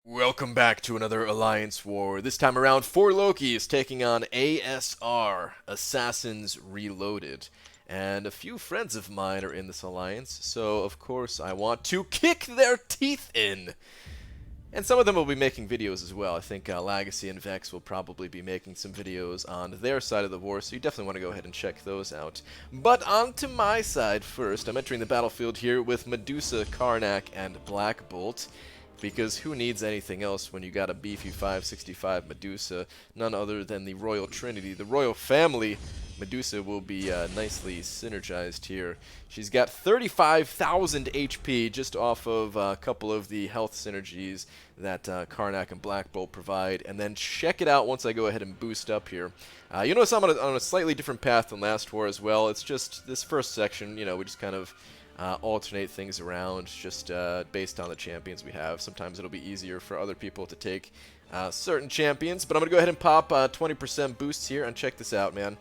Welcome back to another Alliance War. This time around, 4 Loki is taking on ASR, Assassins Reloaded. And a few friends of mine are in this alliance, so of course I want to kick their teeth in. And some of them will be making videos as well. I think Legacy and Vex will probably be making some videos on their side of the war, so you definitely want to go ahead and check those out. But on to my side first. I'm entering the battlefield here with Medusa, Karnak, and Black Bolt. Because who needs anything else when you got a beefy 565 Medusa? None other than the Royal Trinity. The Royal Family Medusa will be nicely synergized here. She's got 35,000 HP just off of a couple of the health synergies that Karnak and Black Bolt provide. And then check it out once I go ahead and boost up here. You notice I'm on a slightly different path than last war as well. It's just this first section, you know, we just kind of alternate things around just based on the champions we have. Sometimes it'll be easier for other people to take certain champions, but I'm going to go ahead and pop 20% boosts here, and check this out, man.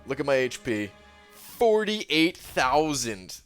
Look at my HP. 48,000.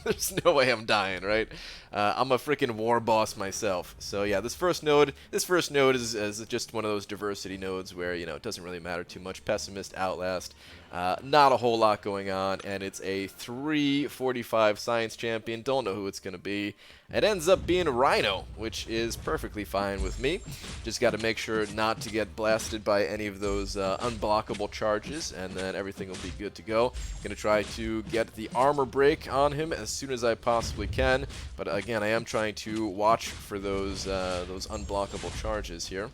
There's no way I'm dying, right? I'm a freaking war boss myself. So yeah, this first node is just one of those diversity nodes where, you know, it doesn't really matter too much. Pessimist, Outlast, not a whole lot going on, and it's a 345 science champion. Don't know who it's going to be. It ends up being Rhino, which is perfectly fine with me. Just got to make sure not to get blasted by any of those unblockable charges, and then everything will be good to go. Going to try to get the armor break on him as soon as I possibly can, but again, I am trying to watch for those unblockable charges here.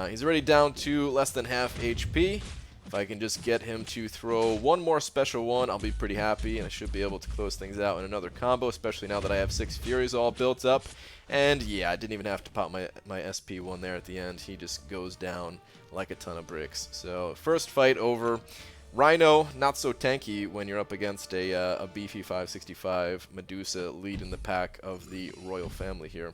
He's already down to less than half HP. If I can just get him to throw one more special one, I'll be pretty happy, and I should be able to close things out in another combo, especially now that I have 6 Furies all built up. And yeah, I didn't even have to pop my SP1 there at the end. He just goes down like a ton of bricks. So first fight over. Rhino, not so tanky when you're up against a beefy 565 Medusa leading the pack of the Royal Family here.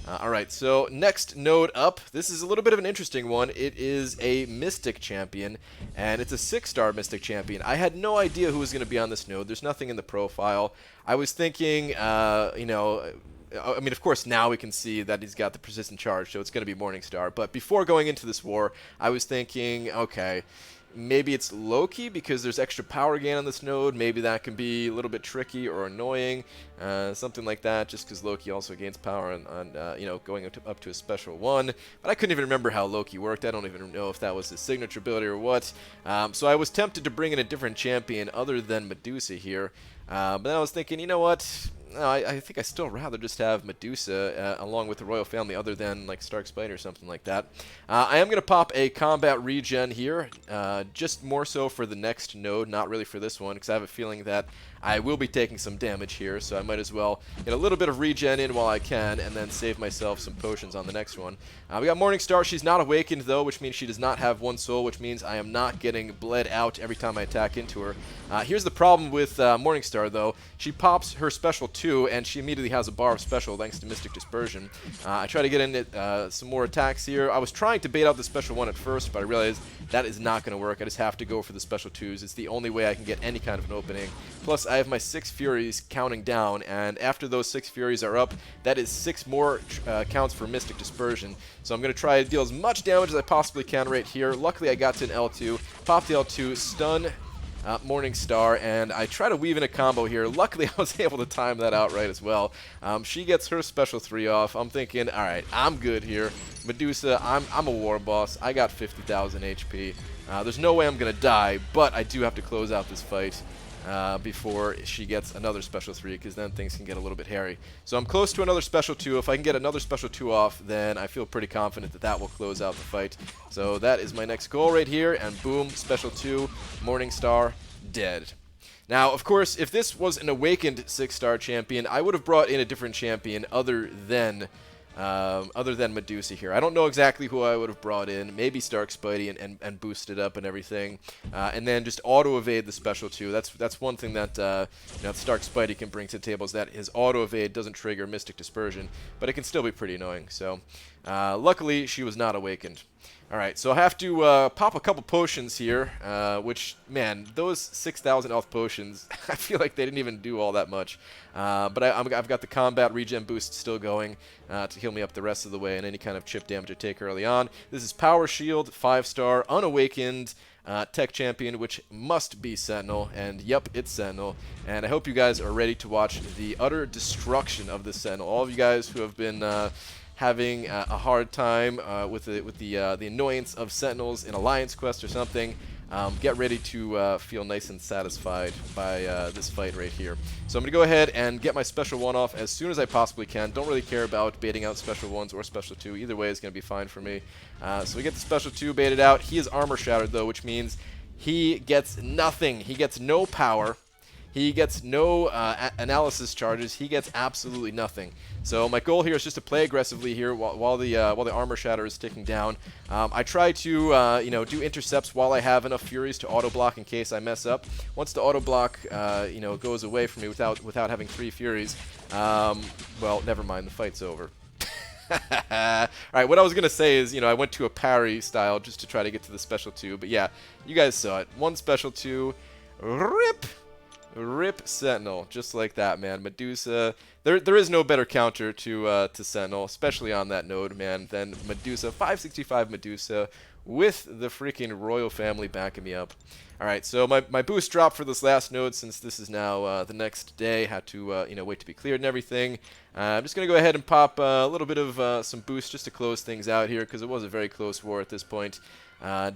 Alright, so next node up, this is a little bit of an interesting one. It is a Mystic Champion, and it's a 6-star Mystic Champion. I had no idea who was going to be on this node. There's nothing in the profile. I was thinking, you know, I mean, of course, now we can see that he's got the persistent charge, so it's going to be Morningstar. But before going into this war, I was thinking, okay, maybe it's Loki because there's extra power gain on this node. Maybe that can be a little bit tricky or annoying, something like that, just because Loki also gains power on you know, going up to a special 1. But I couldn't even remember how Loki worked. I don't even know if that was his signature ability or what. So I was tempted to bring in a different champion other than Medusa here. But then I was thinking, you know what? No, I think I still rather just have Medusa along with the Royal Family other than like Stark Spider or something like that. I am going to pop a combat regen here, just more so for the next node, not really for this one, because I have a feeling that I will be taking some damage here, so I might as well get a little bit of regen in while I can, and then save myself some potions on the next one. We got Morningstar. She's not awakened, though, which means she does not have 1 soul, which means I am not getting bled out every time I attack into her. Here's the problem with Morningstar, though. She pops her special 2, and she immediately has a bar of special thanks to Mystic Dispersion. I try to get in some more attacks here. I was trying to bait out the special 1 at first, but I realized that is not going to work. I just have to go for the special 2s. It's the only way I can get any kind of an opening. Plus, I have my 6 Furies counting down, and after those 6 Furies are up, that is 6 more counts for Mystic Dispersion. So I'm going to try to deal as much damage as I possibly can right here. Luckily, I got to an L2, pop the L2, stun Morningstar, and I try to weave in a combo here. Luckily, I was able to time that out right as well. She gets her special 3 off. I'm thinking, all right, I'm good here. Medusa, I'm a war boss. I got 50,000 HP. There's no way I'm going to die, but I do have to close out this fight before she gets another special 3, because then things can get a little bit hairy. So I'm close to another special 2. If I can get another special 2 off, then I feel pretty confident that that will close out the fight. So that is my next goal right here, and boom, special 2, Morningstar, dead. Now, of course, if this was an awakened 6-star champion, I would have brought in a different champion other than Medusa here. I don't know exactly who I would have brought in. Maybe Stark Spidey and boosted up and everything, and then just auto evade the special 2. That's one thing that you know, Stark Spidey can bring to the table, is that his auto evade doesn't trigger Mystic Dispersion, but it can still be pretty annoying. So luckily, she was not awakened. All right, so I have to pop a couple potions here, which, man, those 6,000 health potions, I feel like they didn't even do all that much. But I've got the combat regen boost still going to heal me up the rest of the way and any kind of chip damage I take early on. This is Power Shield, 5-star, Unawakened, Tech Champion, which must be Sentinel, and yep, it's Sentinel. And I hope you guys are ready to watch the utter destruction of this Sentinel. All of you guys who have been having a hard time with the annoyance of Sentinels in Alliance Quest or something, get ready to feel nice and satisfied by this fight right here. So I'm going to go ahead and get my special 1 off as soon as I possibly can. Don't really care about baiting out special 1s or special 2. Either way is going to be fine for me. So we get the special 2 baited out. He is armor shattered though, which means he gets nothing. He gets no power. He gets no analysis charges. He gets absolutely nothing. So my goal here is just to play aggressively here while the armor shatter is ticking down. I try to do intercepts while I have enough furies to auto block in case I mess up. Once the auto block goes away from me without having 3 furies, well, never mind. The fight's over. Alright, what I was going to say is, I went to a parry style just to try to get to the special 2. But yeah, you guys saw it. 1 special 2. Rip! Rip Sentinel, just like that, man. Medusa, there is no better counter to Sentinel, especially on that node, man, than Medusa. 565 Medusa with the freaking royal family backing me up. Alright, so my boost dropped for this last node since this is now the next day. Had to, wait to be cleared and everything. I'm just going to go ahead and pop a little bit of some boost just to close things out here because it was a very close war at this point.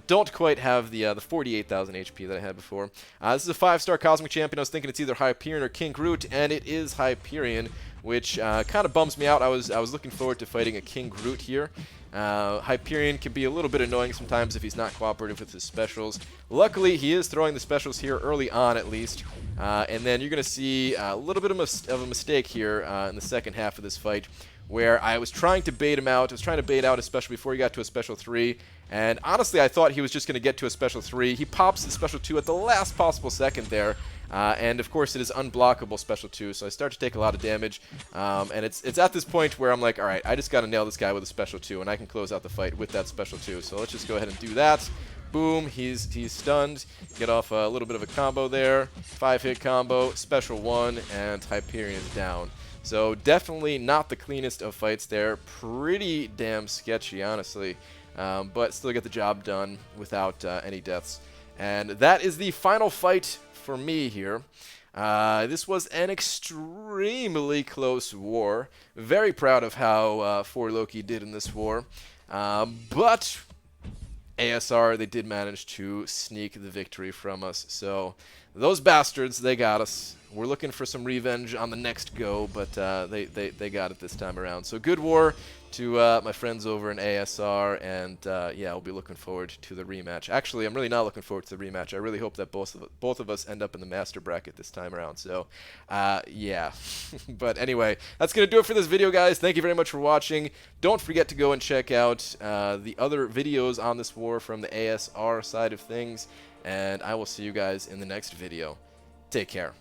Don't quite have the 48,000 HP that I had before. This is a 5-star Cosmic Champion. I was thinking it's either Hyperion or King Groot, and it is Hyperion, which kind of bums me out. I was looking forward to fighting a King Groot here. Hyperion can be a little bit annoying sometimes if he's not cooperative with his specials. Luckily, he is throwing the specials here early on at least. And then you're going to see a little bit of a mistake here in the second half of this fight, where I was trying to bait him out. I was trying to bait out a special before he got to a special 3. And honestly, I thought he was just going to get to a special 3. He pops the special 2 at the last possible second there. And of course, it is unblockable special 2, so I start to take a lot of damage. And it's at this point where I'm like, all right, I just got to nail this guy with a special 2, and I can close out the fight with that special 2. So let's just go ahead and do that. Boom, he's stunned. Get off a little bit of a combo there. 5-hit combo, special 1, and Hyperion's down. So definitely not the cleanest of fights there. Pretty damn sketchy, honestly. But still get the job done without any deaths. And that is the final fight for me here. This was an extremely close war. Very proud of how 4Loki did in this war. But ASR, they did manage to sneak the victory from us. So those bastards, they got us. We're looking for some revenge on the next go, but they got it this time around. So good war to my friends over in ASR, and yeah, I'll be looking forward to the rematch. Actually, I'm really not looking forward to the rematch. I really hope that both of us end up in the master bracket this time around. So yeah. But anyway, that's going to do it for this video, guys. Thank you very much for watching. Don't forget to go and check out the other videos on this war from the ASR side of things, and I will see you guys in the next video. Take care.